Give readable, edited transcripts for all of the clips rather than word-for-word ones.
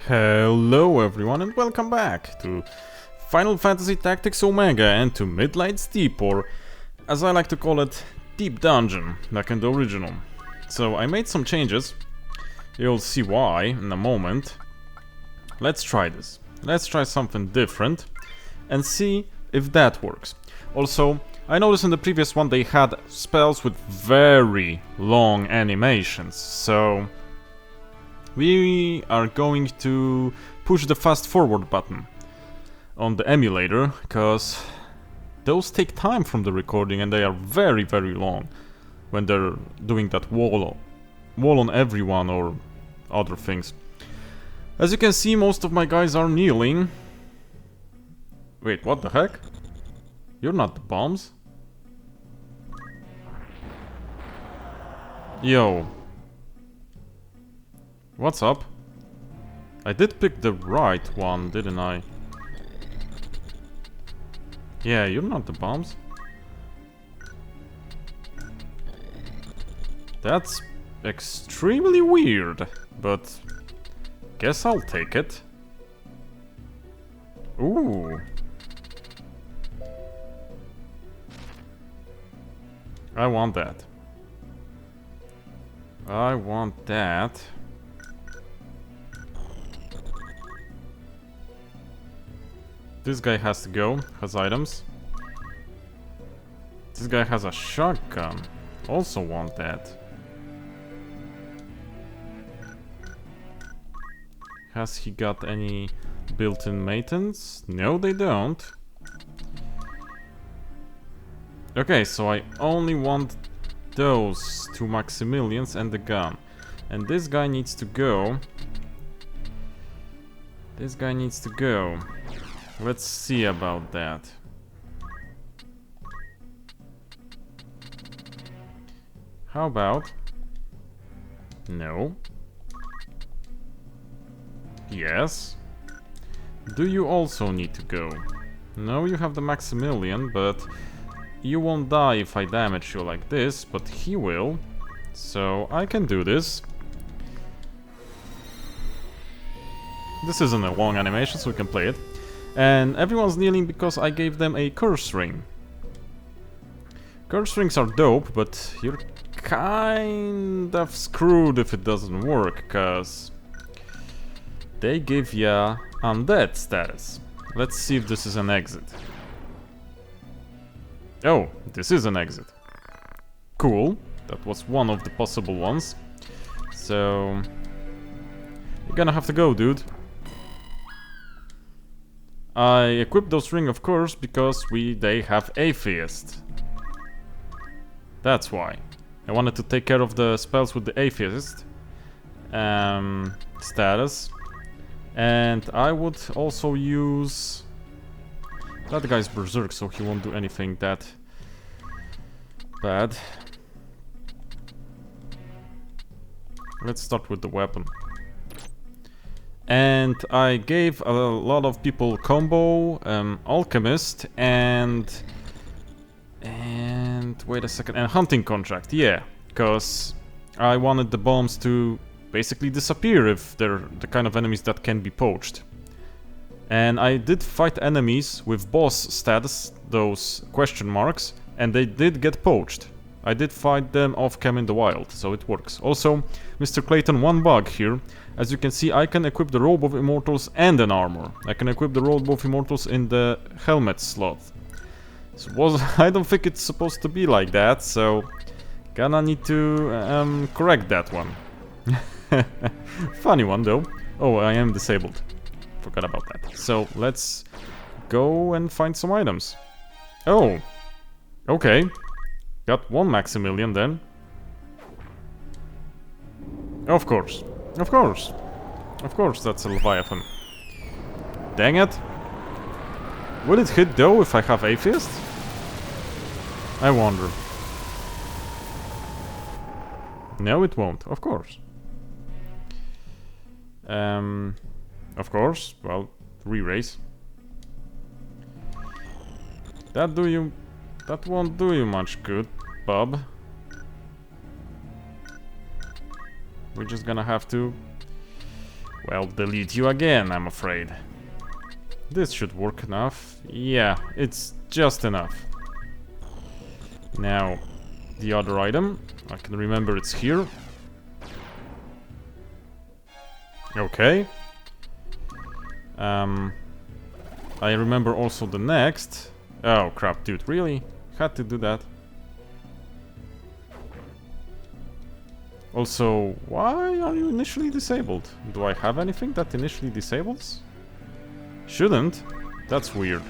Hello everyone and welcome back to Final Fantasy Tactics Omega and to Midlight's Deep, or as I like to call it, Deep Dungeon, back in the original. So I made some changes, you'll see why in a moment. Let's try this. Let's try something different and see if that works. Also, I noticed in the previous one they had spells with very long animations, so we are going to push the fast forward button on the emulator, because those take time from the recording and they are very long when they're doing that wall on everyone or other things. As you can see, most of my guys are kneeling. Wait, what the heck? You're not the bombs? Yo. What's up? I did pick the right one, didn't I? Yeah, you're not the bombs. That's extremely weird, but guess I'll take it. Ooh. I want that. I want that. This guy has to go, has items. This guy has a shotgun. Also want that. Has he got any built-in maintenance? No, they don't. Okay, so I only want those two Maximilians and the gun. And this guy needs to go. This guy needs to go. Let's see about that. How about... No. Yes. Do you also need to go? No, you have the Maximilian, but you won't die if I damage you like this, but he will. So I can do this. This isn't a long animation, so we can play it. And everyone's kneeling because I gave them a curse ring. Curse rings are dope, but you're kind of screwed if it doesn't work, cause they give ya undead status. Let's see if this is an exit. Oh, this is an exit. Cool. That was one of the possible ones. So you're gonna have to go, dude. I equipped those ring, of course, because they have Atheist. That's why. I wanted to take care of the spells with the Atheist status. And I would also use... That guy's berserk, so he won't do anything that bad. Let's start with the weapon. And I gave a lot of people combo, alchemist, and wait a second, and hunting contract, yeah, because I wanted the bombs to basically disappear if they're the kind of enemies that can be poached. And I did fight enemies with boss status, those question marks, and they did get poached. I did fight them off-cam in the wild, so it works. Also, Mr. Clayton, one bug here. As you can see, I can equip the Robe of Immortals and an armor. I can equip the Robe of Immortals in the helmet slot. So I don't think it's supposed to be like that, so gonna need to correct that one. Funny one though. Oh, I am disabled. Forgot about that. So let's go and find some items. Oh, okay. Got one Maximilian then. Of course. Of course. Of course that's a Leviathan. Dang it. Will it hit though if I have Atheist? I wonder. No, it won't. Of course. Of course. Well, re-raise. That won't do you much good, bub. We're just gonna have to Well, delete you again, I'm afraid. This should work enough. Yeah, it's just enough. Now, the other item. I can remember it's here. Okay. I remember also the next. Oh crap, dude, really? Had to do that. Also, why are you initially disabled? Do I have anything that initially disables? Shouldn't. That's weird.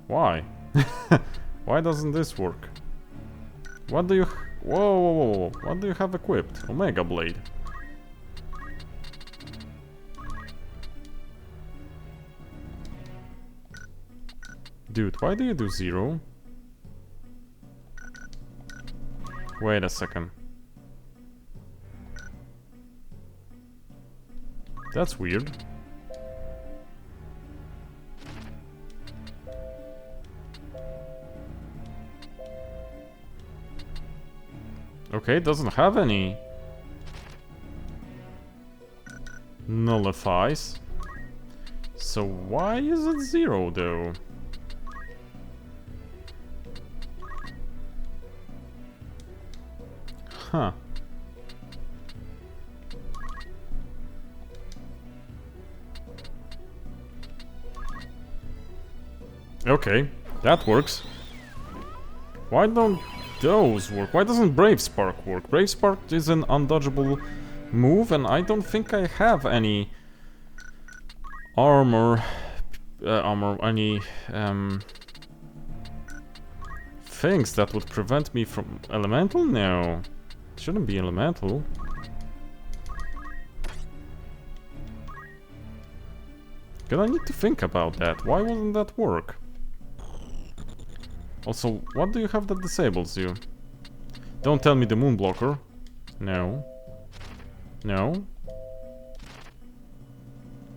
Why? Why doesn't this work? What do you... Whoa, whoa, whoa, whoa. What do you have equipped? Omega Blade. Dude, why do you do 0? Wait a second. That's weird. Okay, it doesn't have any nullifies. So why is it 0 though? Huh. Okay, that works. Why don't those work? Why doesn't Brave Spark work? Brave Spark is an undodgeable move, and I don't think I have any armor, any things that would prevent me from elemental? No, it shouldn't be elemental. Gonna need to think about that. Why wouldn't that work? Also, what do you have that disables you? Don't tell me the moon blocker. No. No.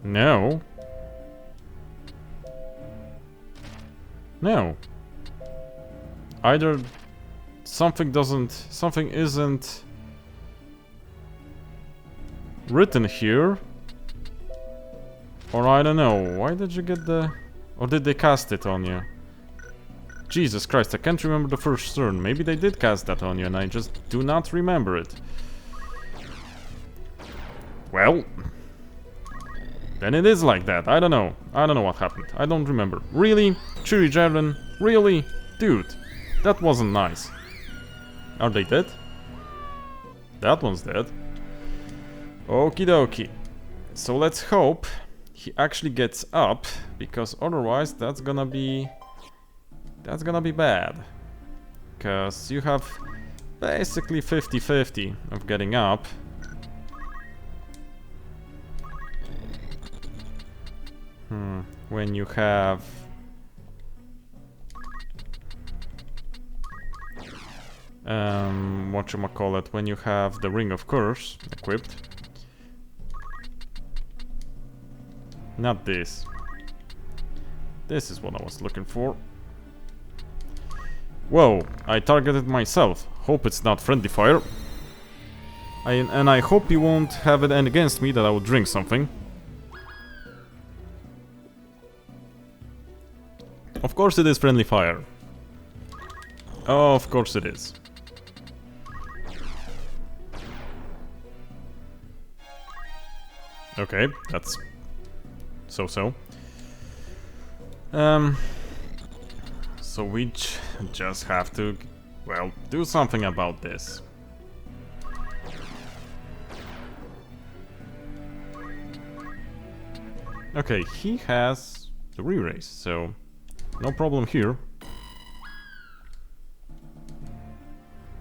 No. No. Either something isn't written here, or I don't know. Why did you get the... Or did they cast it on you? Jesus Christ, I can't remember the first turn. Maybe they did cast that on you and I just do not remember it. Well, then it is like that. I don't know. I don't know what happened. I don't remember. Really? Cheery Javelin? Really? Dude, that wasn't nice. Are they dead? That one's dead. Okie dokie. So let's hope he actually gets up, because otherwise that's gonna be bad. Because you have basically 50-50 of getting up. When you have... whatchamacallit, when you have the Ring of Curse equipped. Not this. This is what I was looking for. Whoa, I targeted myself. Hope it's not friendly fire. And I hope you won't have it end against me that I will drink something. Of course it is friendly fire. Oh, of course it is. Okay, that's so-so. So we just have to, well, do something about this. Okay, he has the re-raise, so no problem here.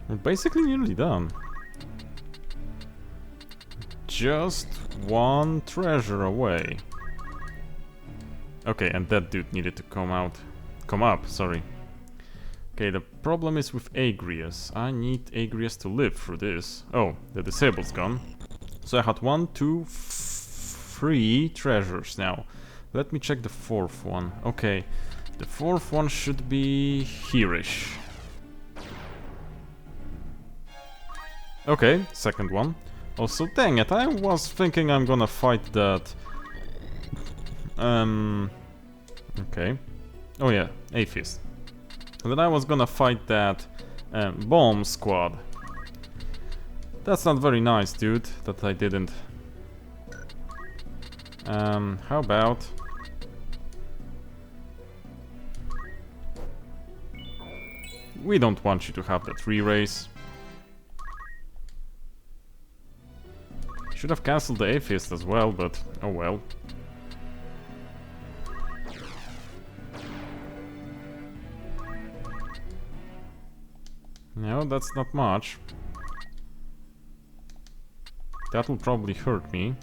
We're basically nearly done. Just one treasure away. Okay, and that dude needed to come up, sorry. Okay, the problem is with Agrias. I need Agrias to live through this. Oh, the disabled's gone. So I had 1, 2, 3 treasures now. Let me check the fourth one. Okay, the fourth one should be here-ish. Okay, second one. Also, dang it, I was thinking I'm gonna fight that... Okay. Oh yeah, Atheist. And then I was gonna fight that bomb squad. That's not very nice, dude, that I didn't. How about... We don't want you to have that re-race. Should have cancelled the Atheist as well, but oh well. No, that's not much. That will probably hurt me.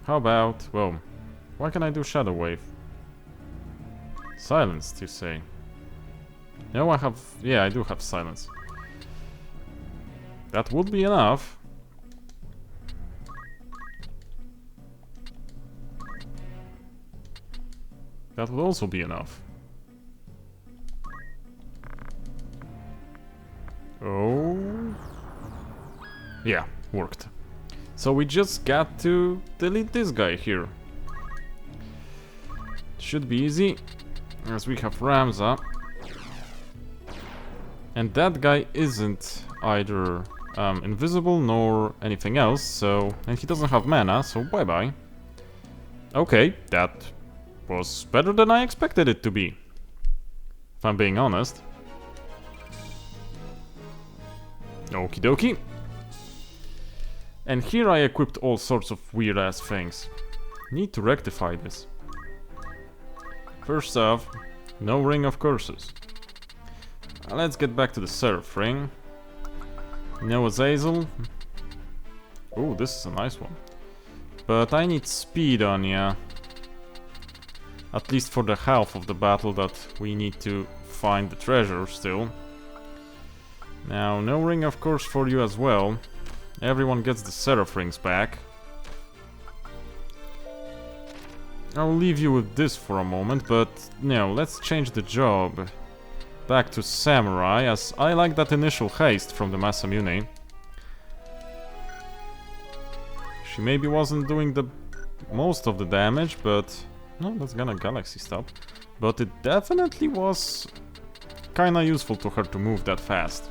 How about... Whoa. Why can I do Shadow Wave? Silenced, you say? No, I have... Yeah, I do have silence. That would be enough. That would also be enough. Oh... Yeah, worked. So we just got to delete this guy here. Should be easy, as we have Ramza. And that guy isn't either invisible nor anything else, so... And he doesn't have mana, so bye-bye. Okay, that was better than I expected it to be. If I'm being honest. Okie dokie. And here I equipped all sorts of weird-ass things. Need to rectify this. First off, no Ring of Curses. Let's get back to the Seraph Ring. No Azazel. Oh, this is a nice one. But I need speed on ya. At least for the half of the battle that we need to find the treasure still. Now, no Ring of Curse for you as well. Everyone gets the Seraph Rings back. I'll leave you with this for a moment, but no, let's change the job. Back to Samurai, as I like that initial haste from the Masamune. She maybe wasn't doing the most of the damage, but... No, that's gonna Galaxy Stop. But it definitely was kinda useful to her to move that fast.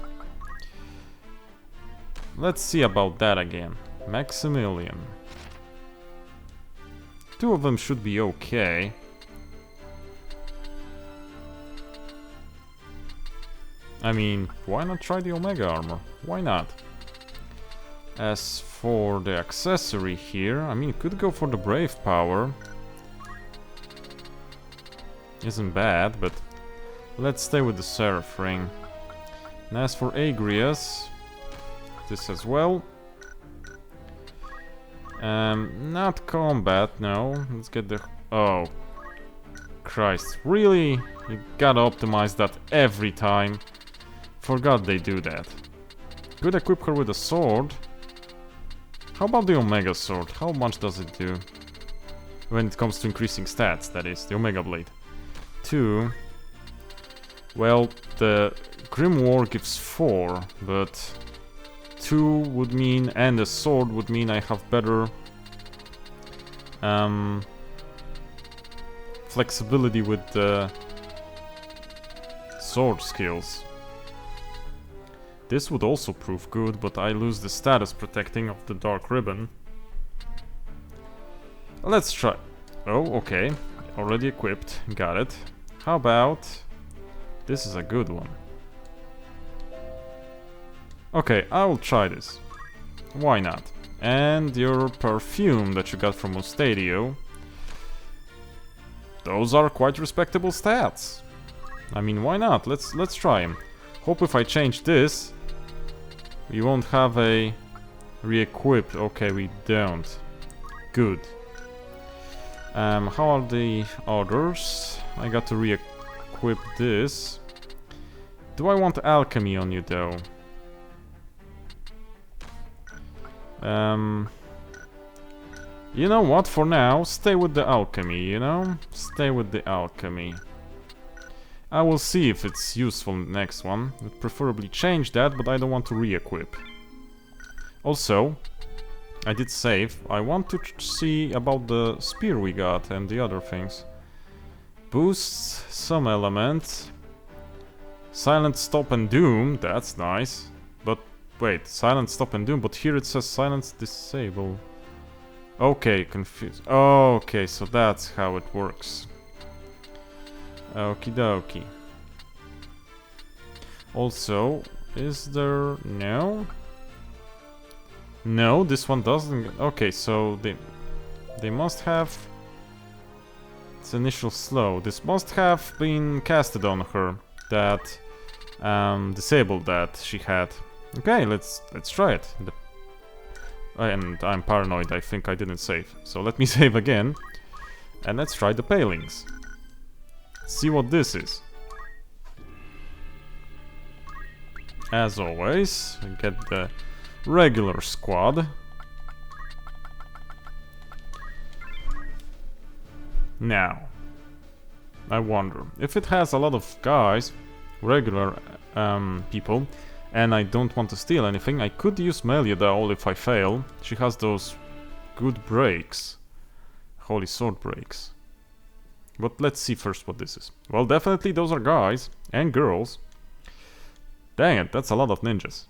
Let's see about that again. Maximilian. Two of them should be okay. I mean, why not try the Omega armor? Why not? As for the accessory here, I mean, could go for the Brave Power. Isn't bad, but let's stay with the Seraph Ring. And as for Agrias, this as well. Not combat, no. Let's get the... Oh. Christ, really? You gotta optimize that every time. Forgot they do that. Could equip her with a sword. How about the Omega Sword? How much does it do? When it comes to increasing stats, that is, the Omega Blade. 2. Well, the Grim War gives 4, but 2 would mean, and a sword would mean I have better flexibility with the sword skills. This would also prove good, but I lose the status protecting of the Dark Ribbon. Let's try. Oh, okay. Already equipped. Got it. How about... This is a good one. Okay, I will try this. Why not? And your perfume that you got from Mustadio. Those are quite respectable stats. I mean, why not? Let's try them. Hope if I change this, we won't have a re-equipped. Okay, we don't. Good. How are the others? I got to re-equip this. Do I want alchemy on you though? You know what, for now, stay with the alchemy, you know? Stay with the alchemy. I will see if it's useful in the next one. Would preferably change that, but I don't want to re-equip. Also, I did save. I want to see about the spear we got and the other things. Boosts some elements. Silent stop and doom, that's nice. But wait, silent stop and doom, but here it says silence disable. Okay, confused. Okay, so that's how it works. Okie dokie. Also, is there... no? No, this one doesn't... okay, so they must have... it's initial slow. This must have been casted on her. That disabled that she had. Okay, let's try it. And I'm paranoid, I think I didn't save. So let me save again. And let's try the Palings. See what this is. As always, we get the regular squad. Now, I wonder, if it has a lot of guys, regular people, and I don't want to steal anything, I could use Meliadaul if I fail. She has those good breaks. Holy sword breaks. But let's see first what this is. Well, definitely those are guys and girls. Dang it, that's a lot of ninjas.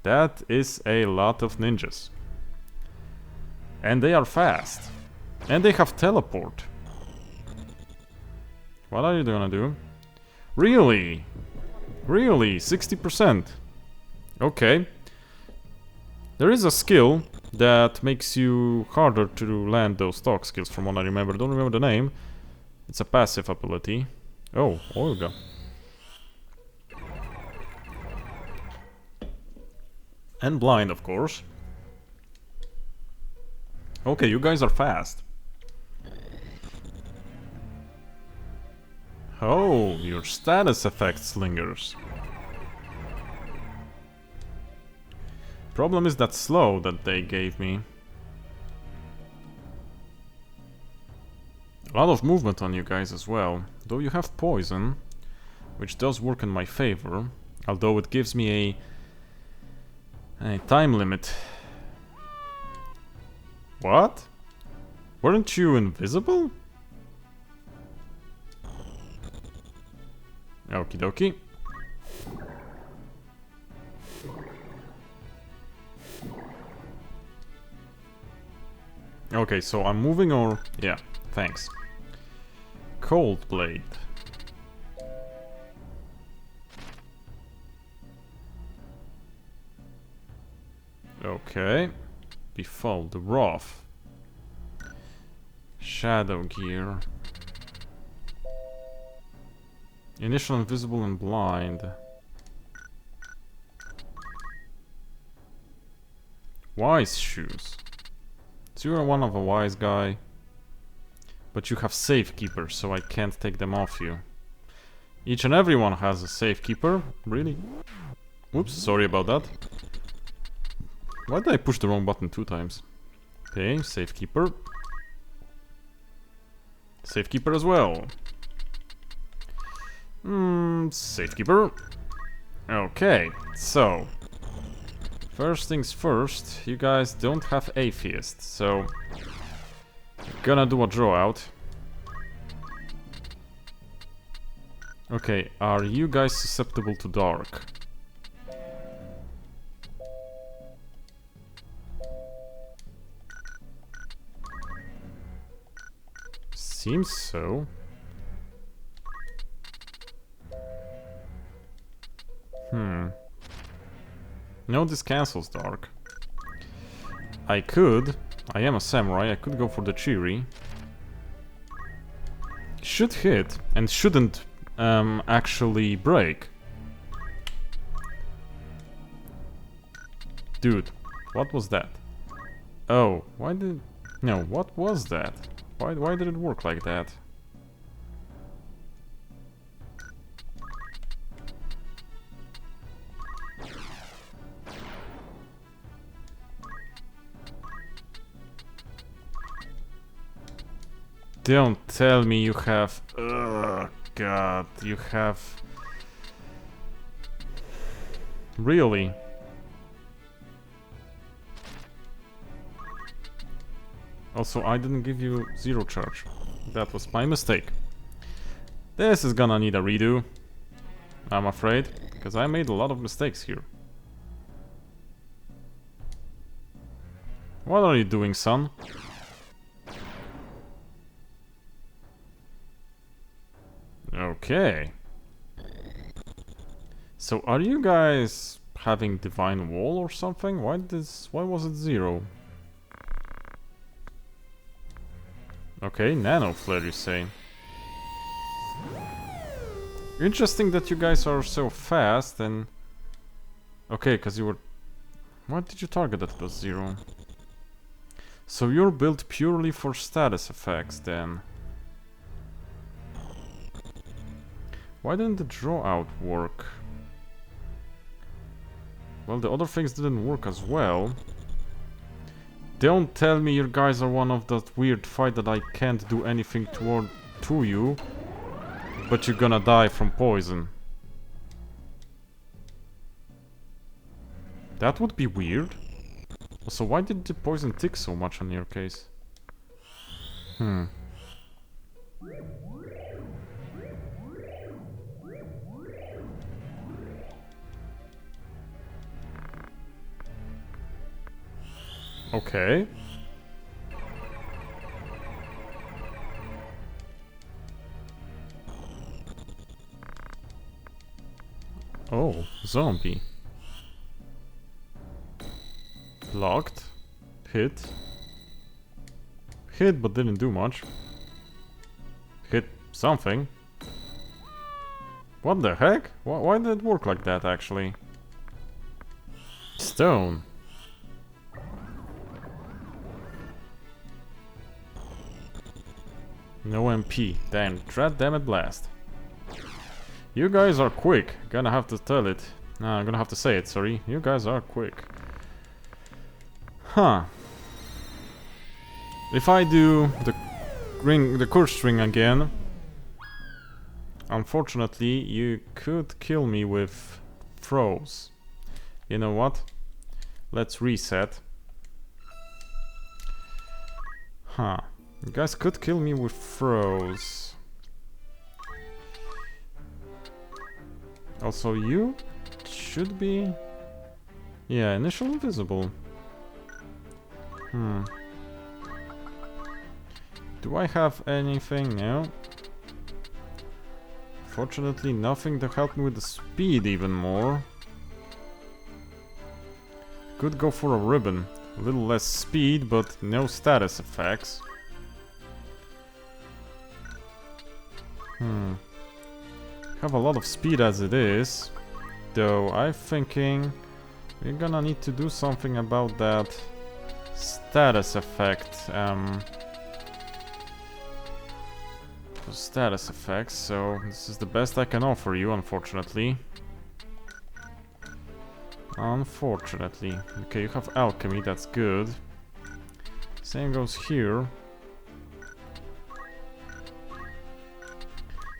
That is a lot of ninjas. And they are fast. And they have teleport. What are you gonna do? Really? Really? 60%? Okay. There is a skill that makes you harder to land those stock skills from what I remember. Don't remember the name. It's a passive ability. Oh, Olga. And blind, of course. Okay, you guys are fast. Oh, your status effects lingers. Problem is that slow that they gave me. A lot of movement on you guys as well. Though you have poison, which does work in my favor. Although it gives me a time limit. What? Weren't you invisible? Okie dokie. Okay, so I'm moving or... yeah, thanks. Cold Blade. Okay. Befall the Wrath. Shadow Gear. Initial invisible and blind. Wise shoes. So you are one of a wise guy. But you have safekeepers, so I can't take them off you. Each and everyone has a safekeeper. Really? Oops, sorry about that. Why did I push the wrong button 2 times? Okay, safekeeper. Safekeeper as well. Safekeeper. Okay, so first things first, you guys don't have Atheist, so gonna do a draw out. Okay, are you guys susceptible to dark? Seems so. No, this cancels dark. I am a samurai, I could go for the Chiri. Should hit, and shouldn't actually break. Dude, what was that? Oh, why did... no, what was that? Why did it work like that? Don't tell me you have... Oh god, you have... Really? Also, I didn't give you 0 charge. That was my mistake. This is gonna need a redo, I'm afraid, because I made a lot of mistakes here. What are you doing, son? Okay. So are you guys having divine wall or something? Why was it 0? Okay, nano flare, you say. Interesting that you guys are so fast and... Okay, because you were... What did you target that was 0? So you're built purely for status effects then. Why didn't the draw out work? Well, the other things didn't work as well. Don't tell me you guys are one of that weird fight that I can't do anything to you, but you're gonna die from poison. That would be weird. Also, why did the poison tick so much on your case? Okay. Oh, zombie. Blocked. Hit. Hit but didn't do much. Hit something. What the heck? Why did it work like that actually? Stone. No MP. Damn, damn it, blast. You guys are quick. Gonna have to tell it. I'm gonna have to say it, sorry. You guys are quick. Huh. If I do the curse string again, unfortunately, you could kill me with throws. You know what? Let's reset. Huh. You guys could kill me with throws. Also, you should be... Yeah, initial invisible. Do I have anything? No. Fortunately, nothing to help me with the speed even more. Could go for a ribbon. A little less speed, but no status effects. Have a lot of speed as it is, though I'm thinking we're gonna need to do something about that status effect. Status effects, so this is the best I can offer you, unfortunately. Unfortunately. Okay, you have alchemy, that's good. Same goes here.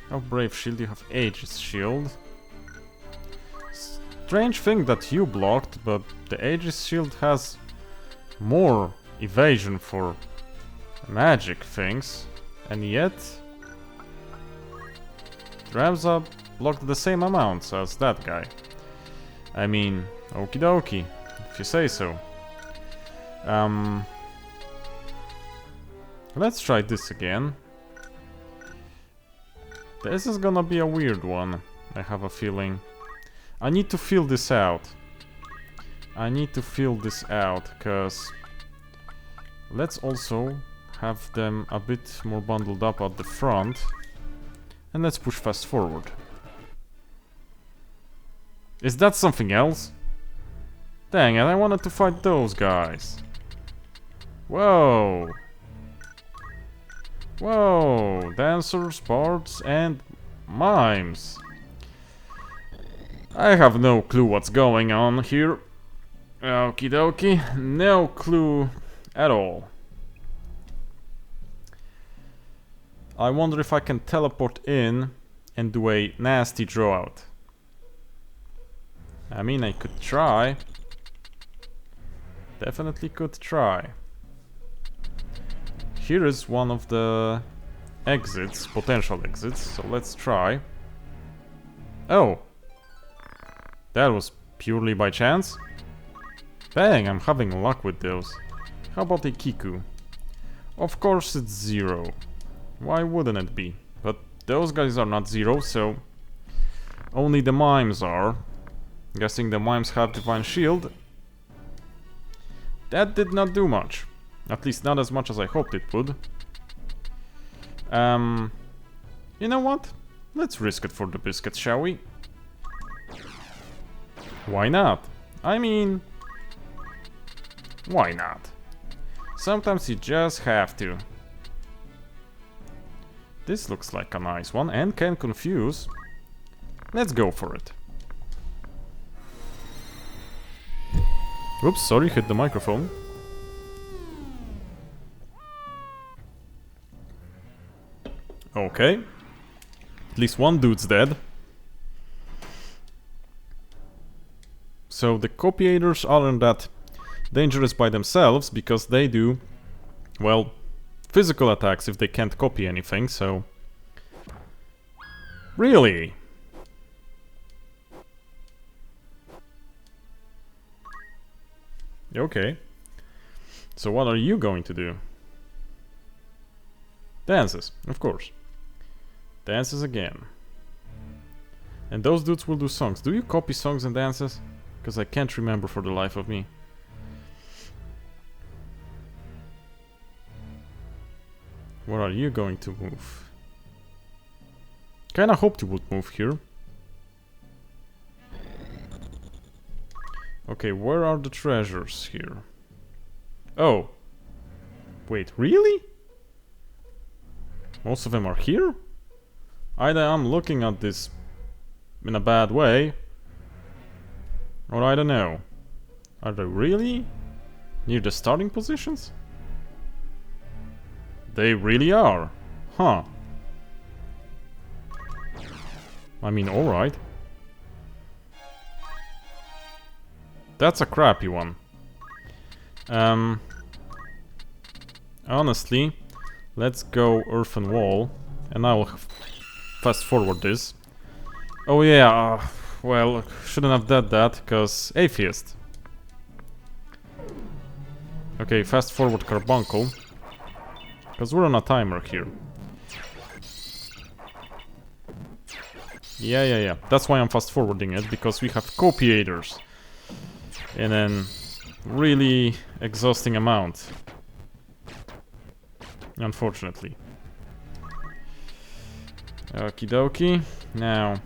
You have Brave Shield, you have Aegis Shield. Strange thing that you blocked, but the Aegis Shield has more evasion for magic things, and yet Ramza blocked the same amounts as that guy. I mean, okie dokie, if you say so. Let's try this again. This is gonna be a weird one, I have a feeling. I need to feel this out. Cause let's also have them a bit more bundled up at the front. And let's push fast forward. Is that something else? Dang it, I wanted to fight those guys. Whoa. Whoa, dancers, bards, and mimes. I have no clue what's going on here. Okie dokie, no clue at all. I wonder if I can teleport in and do a nasty draw out. I mean, I could try. Definitely could try. Here is one of the exits, potential exits, so let's try. Oh! That was purely by chance? Dang, I'm having luck with those. How about a Kiku? Of course it's 0. Why wouldn't it be? But those guys are not 0, so... only the mimes are. Guessing the mimes have Divine Shield. That did not do much. At least not as much as I hoped it would. You know what? Let's risk it for the biscuit, shall we? Why not? I mean... why not? Sometimes you just have to. This looks like a nice one and can confuse. Let's go for it. Oops, sorry, hit the microphone. Okay. At least one dude's dead. So the copiators aren't that dangerous by themselves because they do, well, physical attacks if they can't copy anything, so... really? Okay. So what are you going to do? Dances, of course. Dances again. And those dudes will do songs. Do you copy songs and dances? Because I can't remember for the life of me. Where are you going to move? Kinda hoped you would move here. Okay, where are the treasures here? Oh. Wait, really? Most of them are here? Either I'm looking at this in a bad way, or I don't know. Are they really near the starting positions? They really are. Huh. I mean, alright. That's a crappy one. Honestly, let's go Earthen Wall, and I'll fast forward this. Oh yeah, well, shouldn't have done that, cause Atheist. Okay, fast forward Carbuncle, cause we're on a timer here. Yeah, that's why I'm fast forwarding it, because we have copiators. In an really exhausting amount. Unfortunately. Okie dokie. Now.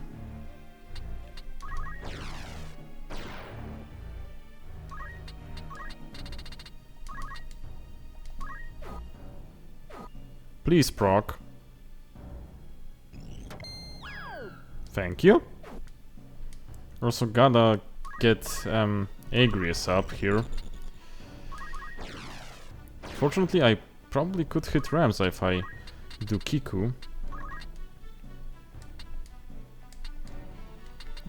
Please proc. Thank you. Also gotta get Agrius up here. Fortunately, I probably could hit Ramza if I do Kiku.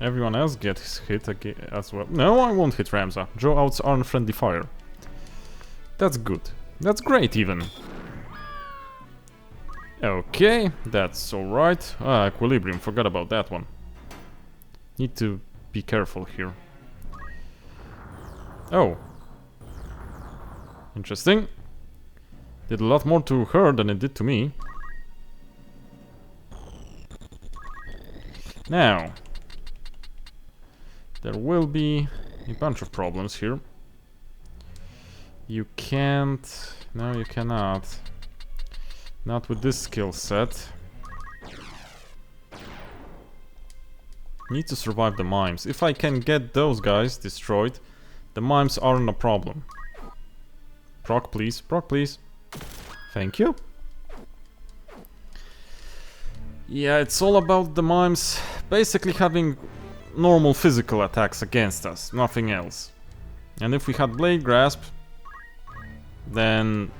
Everyone else gets hit as well. No, I won't hit Ramza. Draw outs aren't friendly fire. That's good. That's great, even. Okay, that's alright. Ah, Equilibrium, forgot about that one. Need to be careful here. Oh. Interesting. Did a lot more to her than it did to me. Now. There will be a bunch of problems here. You can't... No, you cannot. Not with this skill set. Need to survive the mimes. If I can get those guys destroyed, the mimes aren't a problem. Proc, please. Proc, please. Thank you. Yeah, it's all about the mimes basically having normal physical attacks against us, nothing else. And if we had Blade Grasp, then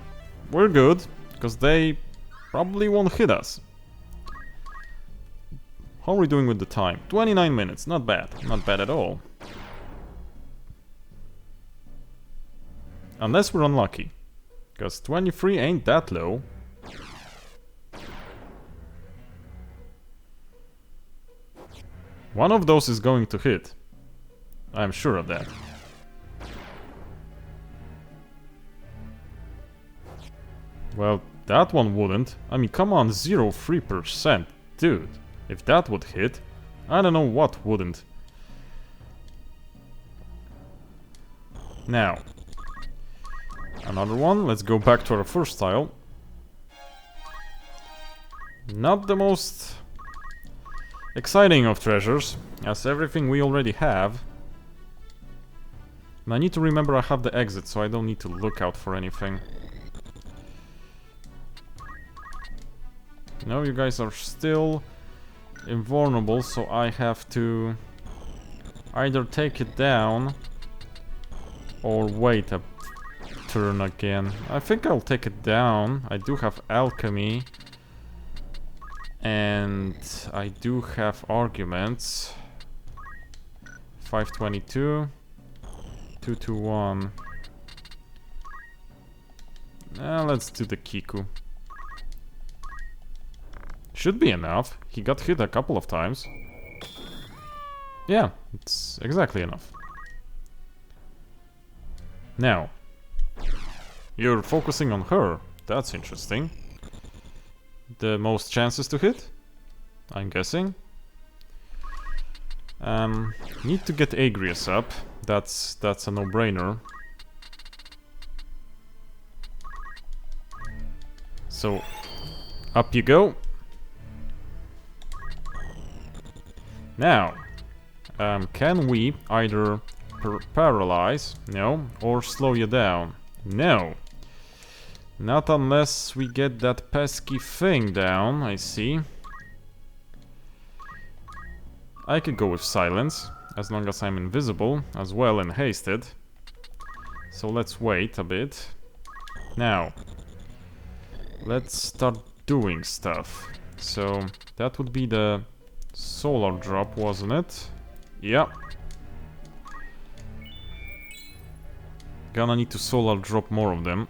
we're good, because they probably won't hit us. How are we doing with the time? 29 minutes, not bad. Not bad at all. Unless we're unlucky. Because 23 ain't that low. One of those is going to hit. I'm sure of that. Well, that one wouldn't. I mean, come on, 0.3%. Dude, if that would hit, I don't know what wouldn't. Now, another one. Let's go back to our first tile. Not the most exciting of treasures, as everything we already have. And I need to remember I have the exit, so I don't need to look out for anything. No, you guys are still invulnerable, so I have to either take it down or wait a turn again. I think I'll take it down. I do have alchemy. And I do have arguments. 522. 221. Let's do the Kiku. Should be enough. He got hit a couple of times. Yeah, it's exactly enough. Now, you're focusing on her. That's interesting. The most chances to hit, I'm guessing. Need to get Agrius up. That's a no-brainer. So, up you go. Now, can we either paralyze? No. Or slow you down? No. Not unless we get that pesky thing down, I see. I could go with silence, as long as I'm invisible, as well and hasted. So let's wait a bit. Now, let's start doing stuff. So, that would be the solar drop, wasn't it? Yeah. Gonna need to solar drop more of them.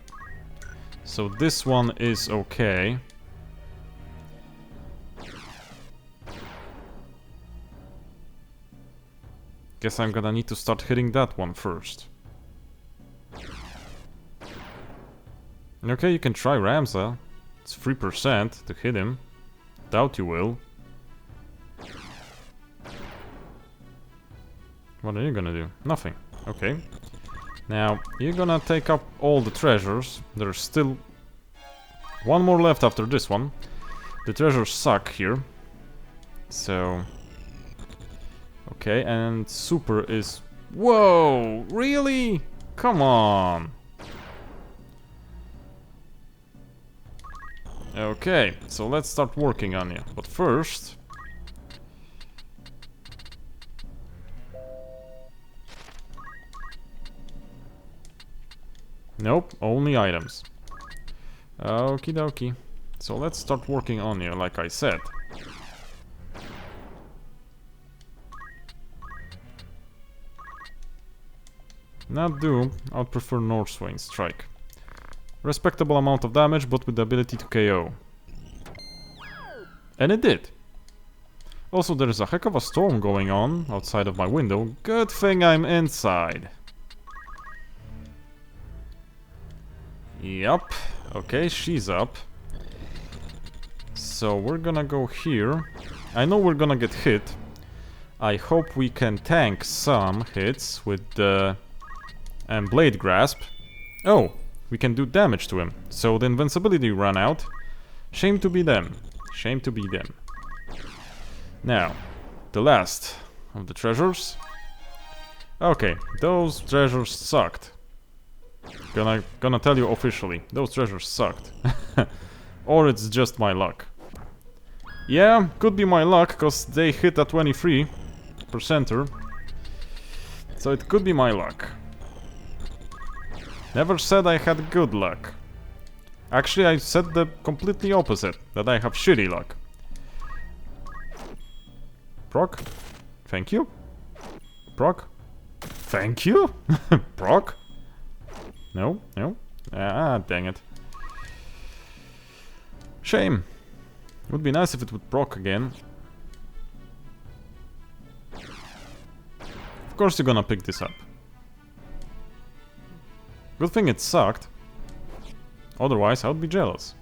So this one is okay. Guess I'm gonna need to start hitting that one first. Okay, you can try Ramza. It's 3% to hit him. Doubt you will. What are you gonna do? Nothing. Okay. Now, you're gonna take up all the treasures. There's still one more left after this one. The treasures suck here. So... okay, and super is... whoa! Really? Come on! Okay, so let's start working on you. But first... nope, only items. Okie dokie. So let's start working on you, like I said. Not Doom, I'd prefer Northswain Strike. Respectable amount of damage, but with the ability to KO. And it did. Also, there is a heck of a storm going on outside of my window. Good thing I'm inside. Yup. Okay, she's up. So we're gonna go here. I know we're gonna get hit. I hope we can tank some hits with the Blade Grasp. Oh, we can do damage to him. So the invincibility ran out. Shame to be them. Shame to be them. Now, the last of the treasures. Okay, those treasures sucked. Gonna tell you officially, those treasures sucked. Or it's just my luck. Yeah, could be my luck, cause they hit a 23%er. So it could be my luck. Never said I had good luck. Actually, I said the completely opposite, that I have shitty luck. Proc? Thank you. Proc? Thank you? Proc? No, no. Ah, dang it. Shame. It would be nice if it would proc again. Of course you're gonna pick this up. Good thing it sucked. Otherwise, I would be jealous.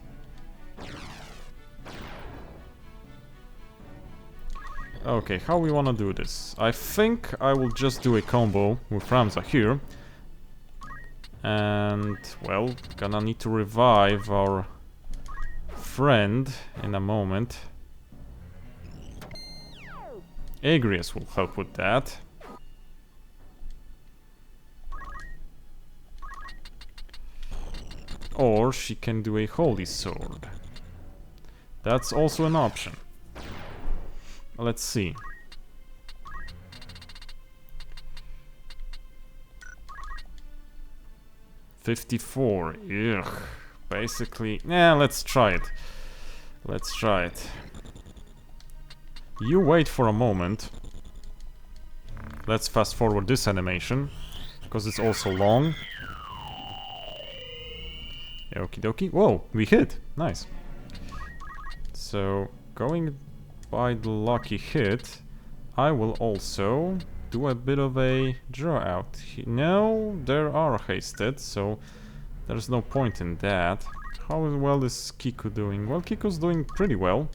Okay, how we wanna do this? I think I will just do a combo with Ramza here. And, well, gonna need to revive our friend in a moment. Agrius will help with that. Or she can do a holy sword. That's also an option. Let's see. '54. Ugh. Basically, yeah. Let's try it. Let's try it. You wait for a moment. Let's fast forward this animation because it's also long. Okie dokie. Whoa, we hit. Nice. So, going by the lucky hit, I will also do a bit of a draw out. No, there are hasted, so there's no point in that. How well is Kiku doing? Well, Kiku's doing pretty well.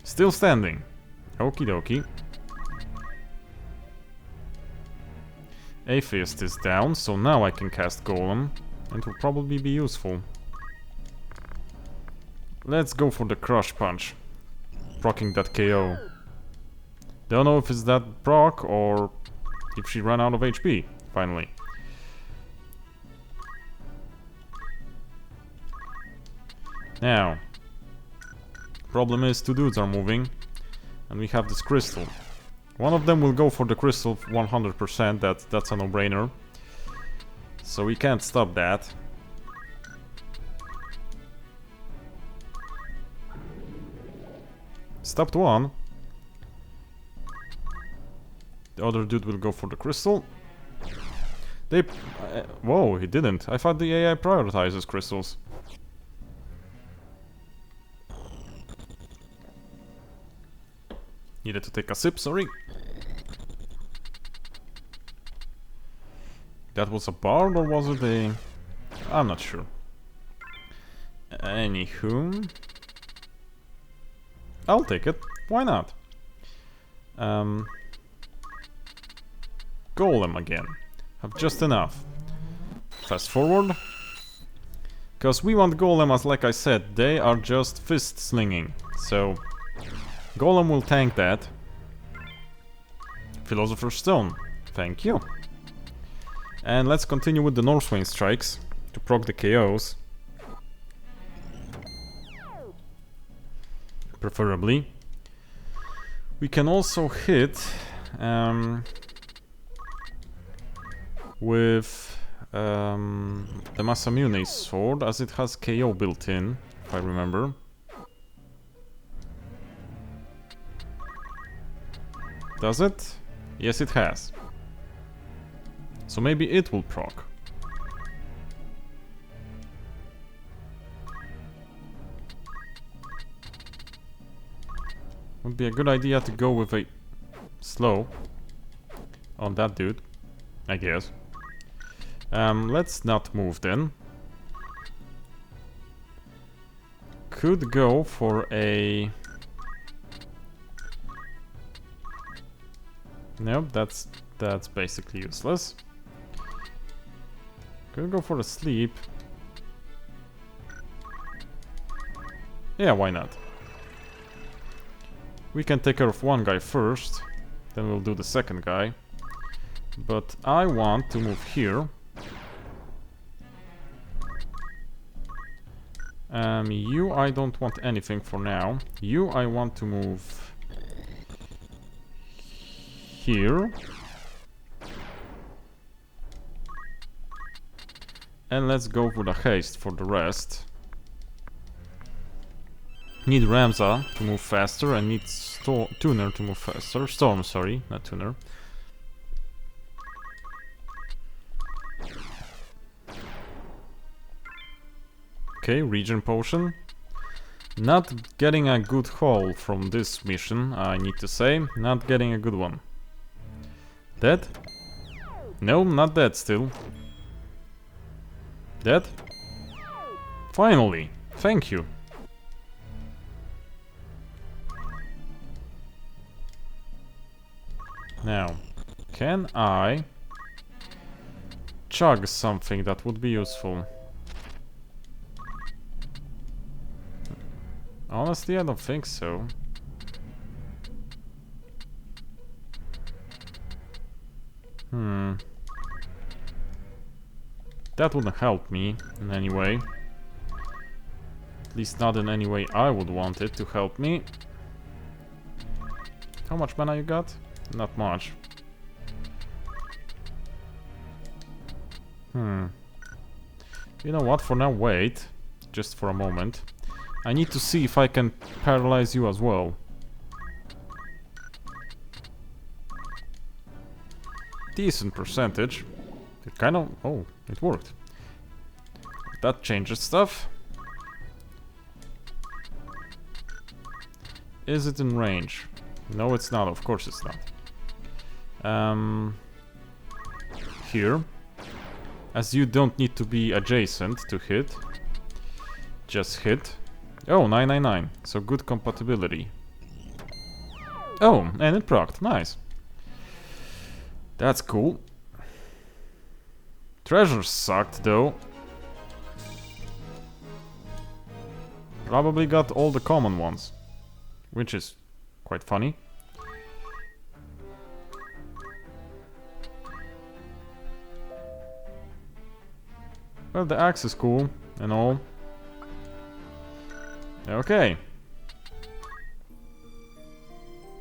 Still standing. Okie dokie. Atheist is down, so now I can cast Golem. And will probably be useful. Let's go for the Crush Punch. Procking that KO. Don't know if it's that proc or if she ran out of HP, finally. Now, problem is two dudes are moving, and we have this crystal. One of them will go for the crystal 100%, that's a no-brainer. So we can't stop that. Stopped one. The other dude will go for the crystal. They... whoa, he didn't. I thought the AI prioritizes crystals. Needed to take a sip, sorry. That was a bard or was it a... I'm not sure. Anywho... I'll take it. Why not? Golem again. Have just enough. Fast forward. Because we want Golem as, like I said, they are just fist slinging. So... Golem will tank that. Philosopher's Stone. Thank you. And let's continue with the Northwind strikes to proc the KOs. Preferably. We can also hit with the Masamune's sword, as it has KO built in, if I remember. Does it? Yes, it has. So maybe it will proc. Would be a good idea to go with a slow on that dude, I guess. Let's not move then. Could go for a... Nope, that's basically useless. Could go for a sleep. Yeah, why not? We can take care of one guy first, then we'll do the second guy. But I want to move here. You, I don't want anything for now. You, I want to move here. And let's go with a haste for the rest. Need Ramza to move faster and need Tuner to move faster. Storm, sorry, not Tuner. Okay, Regen Potion. Not getting a good haul from this mission, I need to say. Not getting a good one. Dead? No, not dead still. Dead? Finally! Thank you. Now, can I chug something that would be useful? Honestly, I don't think so. That wouldn't help me in any way. At least not in any way I would want it to help me. How much mana you got? Not much. You know what? For now, wait. Just for a moment. I need to see if I can paralyze you as well. Decent percentage. It kind of... oh, it worked. That changes stuff. Is it in range? No, it's not. Of course it's not. Here. As you don't need to be adjacent to hit. Just hit. Oh, 999. So good compatibility. Oh, and it procced. Nice. That's cool. Treasure sucked though. Probably got all the common ones. Which is quite funny. Well, the axe is cool and all. Okay.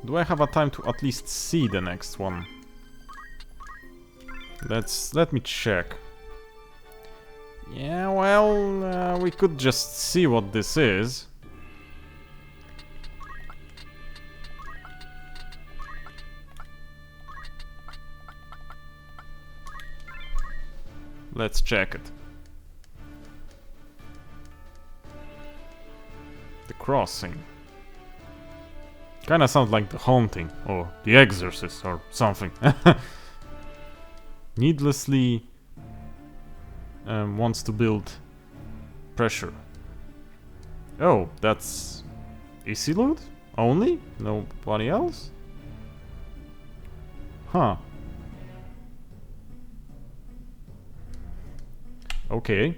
Do I have a time to at least see the next one? Let me check. Yeah, well, we could just see what this is. Let's check it. The Crossing. Kinda sounds like The Haunting, or The Exorcist, or something. Needlessly wants to build pressure. Oh, that's easy loot? Only? Nobody else? Huh. Okay.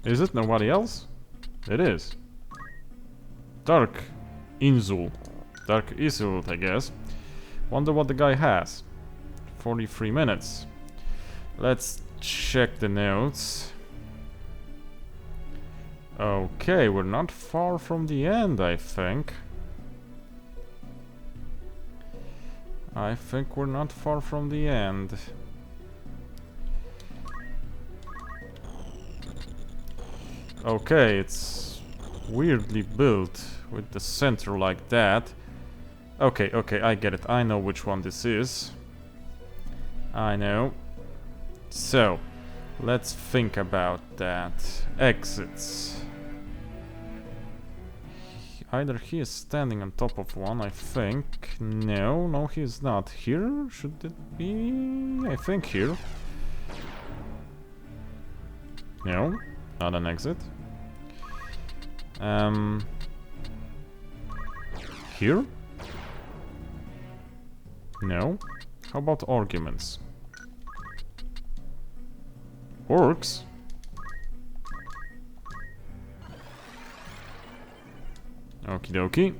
Is it nobody else? It is. Dark Inzul. Dark Isul, I guess. Wonder what the guy has. 43 minutes. Let's check the notes. Okay, we're not far from the end, I think. I think we're not far from the end. Okay, it's weirdly built with the center like that. Okay, I get it. I know which one this is. I know. So, let's think about that. Exits. Either he is standing on top of one, I think. No, he is not. Here? Should it be? I think here. No, not an exit. Here? No. How about arguments? Orcs? Okie dokie.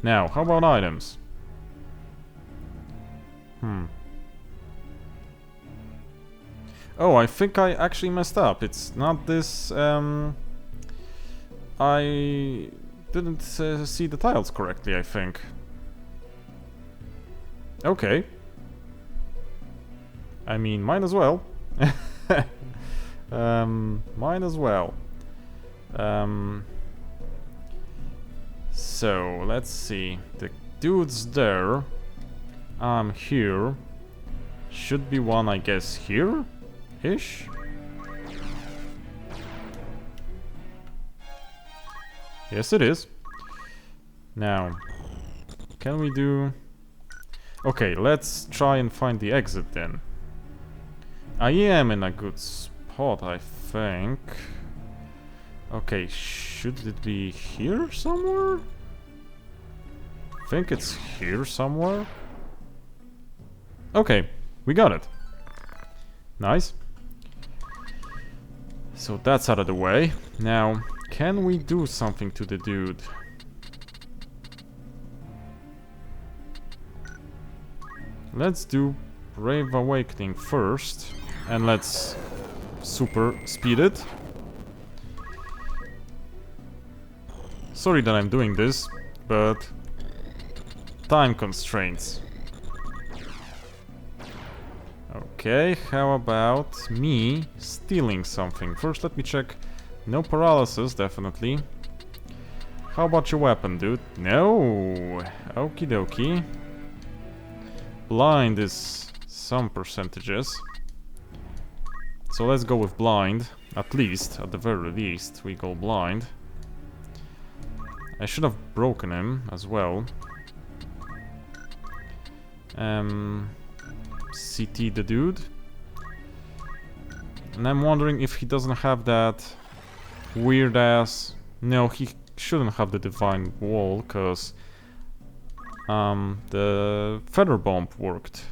Now, how about items? Oh, I think I actually messed up. It's not this, I didn't see the tiles correctly, I think. Okay. I mean, might as well. Might as well. So, let's see. The dude's there. I'm here. Should be one, I guess, here-ish? Yes, it is. Now, can we do... Okay, let's try and find the exit then. I am in a good spot, I think. Okay, should it be here somewhere? I think it's here somewhere. Okay, we got it. Nice. So that's out of the way. Now, can we do something to the dude? Let's do Brave Awakening first, and let's super speed it. Sorry that I'm doing this, but time constraints. Okay, how about me stealing something? First, let me check. No paralysis, definitely. How about your weapon, dude? No! Okie dokie. Blind is some percentages. So let's go with blind. At least, at the very least, we go blind. I should have broken him as well. CT the dude. And I'm wondering if he doesn't have that weird ass... No, he shouldn't have the divine wall, cause the feather bomb worked.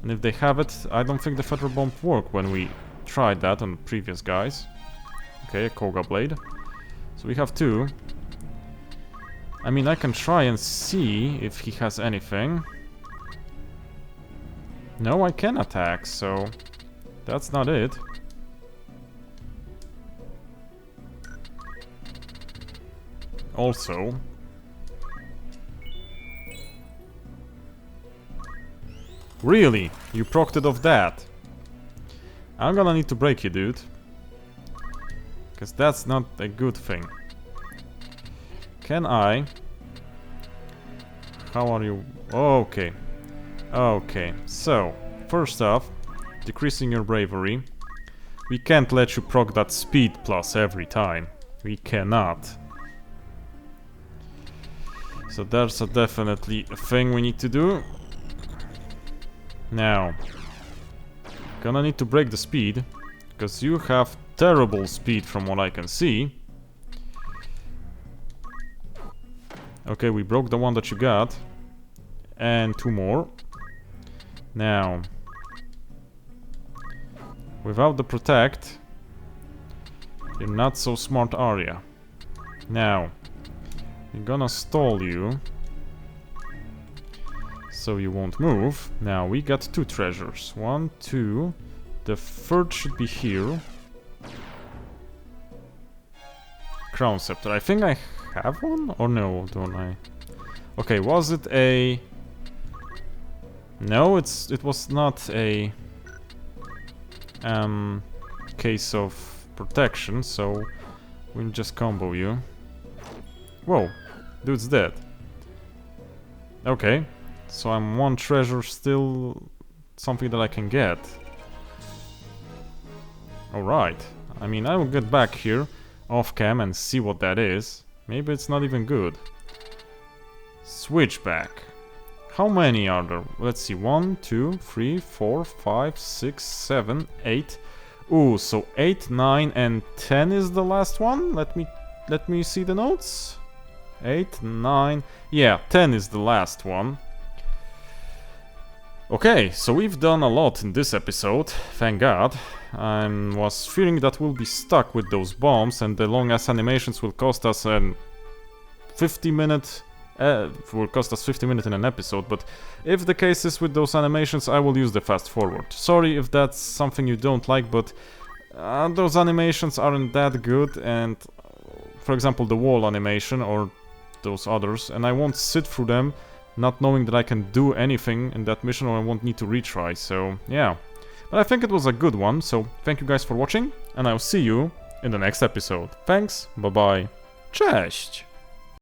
And if they have it, I don't think the feather bomb worked when we tried that on previous guys. Okay, a Koga blade. So we have two. I mean, I can try and see if he has anything. No, I can attack, so that's not it. Also, really? You procced it off that? I'm gonna need to break you, dude. Because that's not a good thing. Can I? How are you? Okay. Okay, so, first off, decreasing your bravery. We can't let you proc that speed plus every time. We cannot. So that's definitely a thing we need to do. Now, gonna need to break the speed, because you have terrible speed from what I can see. Okay, we broke the one that you got. And two more. Now, without the protect, you're not so smart, are ya? Now, we're gonna stall you, so you won't move. Now, we got two treasures. 1, 2. The third should be here. Crown Scepter. I think I have one? Or no, don't I? Okay, was it a... No, it was not a case of protection, so we'll just combo you. Whoa, dude's dead. Okay, so I'm one treasure still something that I can get. Alright, I mean, I will get back here off cam and see what that is. Maybe it's not even good. Switchback. How many are there? Let's see. 1, 2, 3, 4, 5, 6, 7, 8. Ooh, so 8, 9, and 10 is the last one. Let me see the notes. 8, 9. Yeah, 10 is the last one. Okay, so we've done a lot in this episode, thank God. I was fearing that we'll be stuck with those bombs and the long ass animations will cost us an 50-minute... will cost us 50 minutes in an episode, but if the case is with those animations, I will use the fast forward. Sorry if that's something you don't like, but those animations aren't that good, and for example the wall animation or those others, and I won't sit through them not knowing that I can do anything in that mission or I won't need to retry, so yeah. But I think it was a good one, so thank you guys for watching, and I'll see you in the next episode. Thanks, bye bye, cześć!